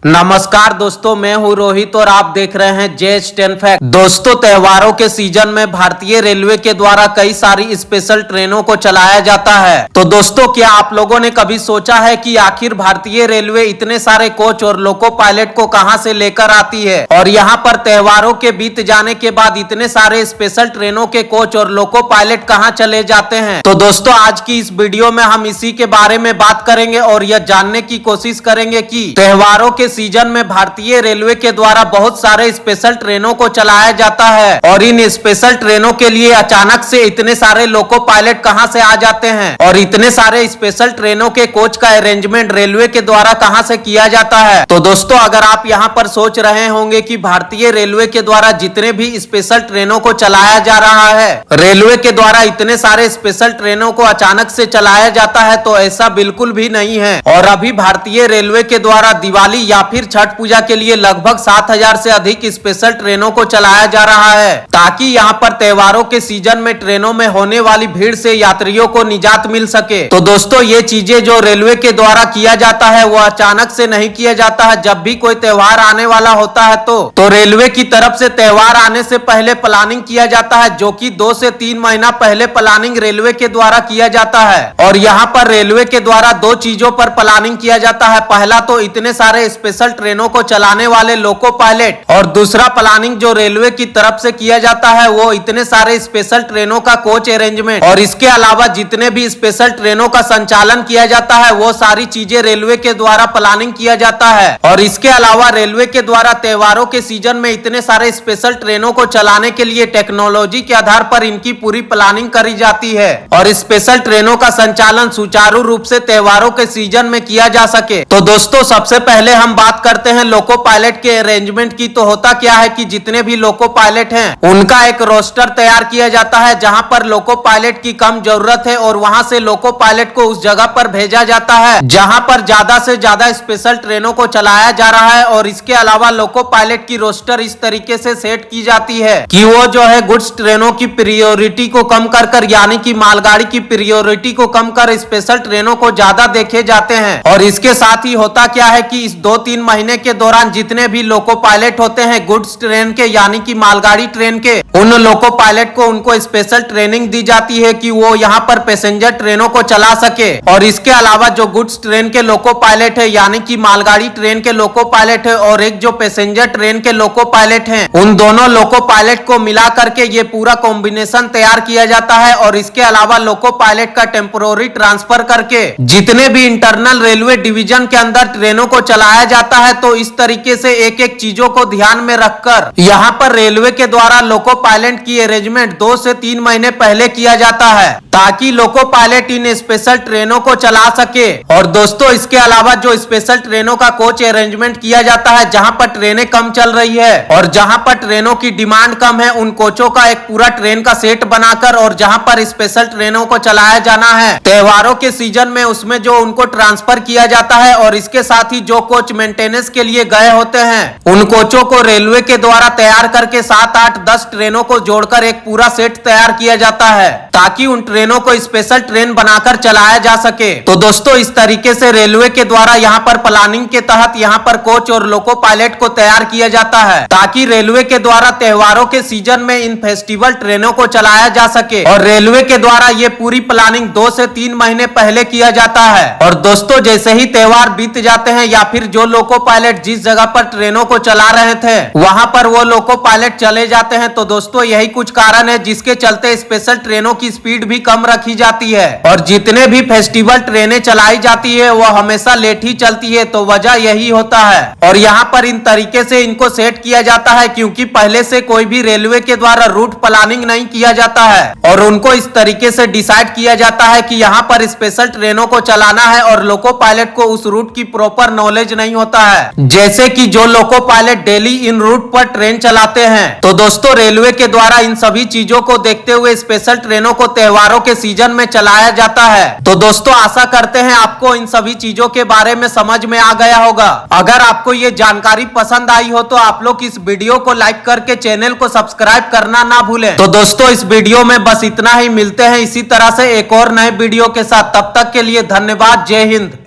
नमस्कार दोस्तों, मैं हूं रोहित और आप देख रहे हैं जेएस 10 फैक्ट। दोस्तों, त्योहारों के सीजन में भारतीय रेलवे के द्वारा कई सारी स्पेशल ट्रेनों को चलाया जाता है। तो दोस्तों, क्या आप लोगों ने कभी सोचा है कि आखिर भारतीय रेलवे इतने सारे कोच और लोको पायलट को कहां से लेकर आती है और यहां पर त्योहारों के बीत जाने के बाद इतने सारे स्पेशल ट्रेनों के कोच और लोको पायलट कहां चले जाते हैं? तो दोस्तों, आज की इस वीडियो में हम इसी के बारे में बात करेंगे और यह जानने की कोशिश करेंगे कि त्योहारों के सीजन में भारतीय रेलवे के द्वारा बहुत सारे स्पेशल ट्रेनों को चलाया जाता है और इन स्पेशल ट्रेनों के लिए अचानक से इतने सारे लोको पायलट कहां से आ जाते हैं और इतने सारे स्पेशल ट्रेनों के कोच का अरेंजमेंट रेलवे के द्वारा कहां से किया जाता है। तो दोस्तों, अगर आप यहां पर सोच रहे होंगे कि भारतीय रेलवे के द्वारा जितने भी स्पेशल ट्रेनों को चलाया जा रहा है, रेलवे के द्वारा इतने सारे स्पेशल ट्रेनों को अचानक से चलाया जाता है, तो ऐसा बिल्कुल भी नहीं है। और अभी भारतीय रेलवे के द्वारा दिवाली या फिर छठ पूजा के लिए लगभग 7000 से अधिक स्पेशल ट्रेनों को चलाया जा रहा है, ताकि यहां पर त्योहारों के सीजन में ट्रेनों में होने वाली भीड़ से यात्रियों को निजात मिल सके। तो दोस्तों, ये चीजें जो रेलवे के द्वारा किया जाता है वो अचानक से नहीं किया जाता है। जब भी कोई त्योहार आने वाला होता है तो रेलवे की तरफ से त्योहार आने से पहले प्लानिंग किया जाता है, जो कि 2 से 3 महीना पहले प्लानिंग रेलवे के द्वारा किया जाता है। और यहाँ पर रेलवे के द्वारा 2 चीजों पर प्लानिंग किया जाता है। पहला तो इतने सारे स्पेशल ट्रेनों को चलाने वाले लोको पायलट, और दूसरा प्लानिंग जो रेलवे की तरफ से किया जाता है वो इतने सारे स्पेशल ट्रेनों का कोच अरेंजमेंट, और इसके अलावा जितने भी स्पेशल ट्रेनों का संचालन किया जाता है वो सारी चीजें रेलवे के द्वारा प्लानिंग किया जाता है। और इसके अलावा रेलवे के द्वारा त्योहारों के सीजन में इतने सारे स्पेशल ट्रेनों को चलाने के लिए टेक्नोलॉजी के आधार पर इनकी पूरी प्लानिंग करी जाती है और स्पेशल ट्रेनों का संचालन सुचारू रूप से त्योहारों के सीजन में किया जा सके। तो दोस्तों, सबसे पहले हम बात करते हैं लोको पायलट के अरेंजमेंट की। तो होता क्या है कि जितने भी लोको पायलट हैं उनका एक रोस्टर तैयार किया जाता है, जहां पर लोको पायलट की कम जरूरत है और वहां से लोको पायलट को उस जगह पर भेजा जाता है जहां पर ज्यादा से ज्यादा स्पेशल ट्रेनों को चलाया जा रहा है। और इसके अलावा लोको पायलट की रोस्टर इस तरीके से सेट की जाती है कि वो जो है गुड्स ट्रेनों की प्रियोरिटी को कम कर यानी कि मालगाड़ी की प्रियोरिटी को कम कर स्पेशल ट्रेनों को ज्यादा देखे जाते हैं। और इसके साथ ही होता क्या है कि इस 2-3 महीने के दौरान जितने भी लोको पायलट होते हैं गुड्स ट्रेन के यानी कि मालगाड़ी ट्रेन के, उन लोको पायलट को उनको स्पेशल ट्रेनिंग दी जाती है कि वो यहाँ पर पैसेंजर ट्रेनों को चला सके। और इसके अलावा जो गुड्स ट्रेन के लोको पायलट है यानी कि मालगाड़ी ट्रेन के लोको पायलट है और एक जो पैसेंजर ट्रेन के लोको पायलट हैं, उन दोनों लोको पायलट को मिला करके ये पूरा कॉम्बिनेशन तैयार किया जाता है। और इसके अलावा लोको पायलट का टेम्पोररी ट्रांसफर करके जितने भी इंटरनल रेलवे डिवीजन के अंदर ट्रेनों को चलाया जाता है, तो इस तरीके से एक एक चीजों को ध्यान में रखकर यहाँ पर रेलवे के द्वारा लोको पायलट की अरेंजमेंट 2 से 3 महीने पहले किया जाता है, ताकि लोको पायलट इन स्पेशल ट्रेनों को चला सके। और दोस्तों, इसके अलावा जो स्पेशल ट्रेनों का कोच अरेंजमेंट किया जाता है, जहां पर ट्रेनें कम चल रही है और जहां पर ट्रेनों की डिमांड कम है, उन कोचों का एक पूरा ट्रेन का सेट बनाकर और जहां पर स्पेशल ट्रेनों को चलाया जाना है त्योहारों के सीजन में, उसमें जो उनको ट्रांसफर किया जाता है। और इसके साथ ही जो कोच मेंटेनेंस के लिए गए होते हैं, उन कोचों को रेलवे के द्वारा तैयार करके 7, 8, 10 ट्रेनों को जोड़कर एक पूरा सेट तैयार किया जाता है, ताकि उन ट्रेनों को स्पेशल ट्रेन बनाकर चलाया जा सके। तो दोस्तों, इस तरीके से रेलवे के द्वारा यहाँ पर प्लानिंग के तहत यहाँ पर कोच और लोको पायलट को तैयार किया जाता है, ताकि रेलवे के द्वारा त्योहारों के सीजन में इन फेस्टिवल ट्रेनों को चलाया जा सके। और रेलवे के द्वारा ये पूरी प्लानिंग 2 से 3 महीने पहले किया जाता है। और दोस्तों, जैसे ही त्योहार बीत जाते हैं या फिर जो लोको पायलट जिस जगह पर ट्रेनों को चला रहे थे वहां पर वो लोको पायलट चले जाते हैं, तो दोस्तों यही कुछ कारण है जिसके चलते स्पेशल ट्रेनों की स्पीड भी कम रखी जाती है और जितने भी फेस्टिवल ट्रेनें चलाई जाती है वो हमेशा लेट ही चलती है। तो वजह यही होता है। और यहाँ पर इन तरीके से इनको सेट किया जाता है क्योंकि पहले से कोई भी रेलवे के द्वारा रूट प्लानिंग नहीं किया जाता है और उनको इस तरीके से डिसाइड किया जाता है कि यहाँ पर स्पेशल ट्रेनों को चलाना है और लोको पायलट को उस रूट की प्रॉपर नॉलेज नहीं होता है, जैसे कि जो लोको पायलट डेली इन रूट पर ट्रेन चलाते हैं। तो दोस्तों, रेलवे के द्वारा इन सभी चीजों को देखते हुए स्पेशल ट्रेनों को त्योहारों के सीजन में चलाया जाता है। तो दोस्तों, आशा करते हैं आपको इन सभी चीजों के बारे में समझ में आ गया होगा। अगर आपको ये जानकारी पसंद आई हो तो आप लोग इस वीडियो को लाइक करके चैनल को सब्सक्राइब करना ना भूलें। तो दोस्तों, इस वीडियो में बस इतना ही। मिलते हैं इसी तरह से एक और नए वीडियो के साथ। तब तक के लिए धन्यवाद। जय हिंद।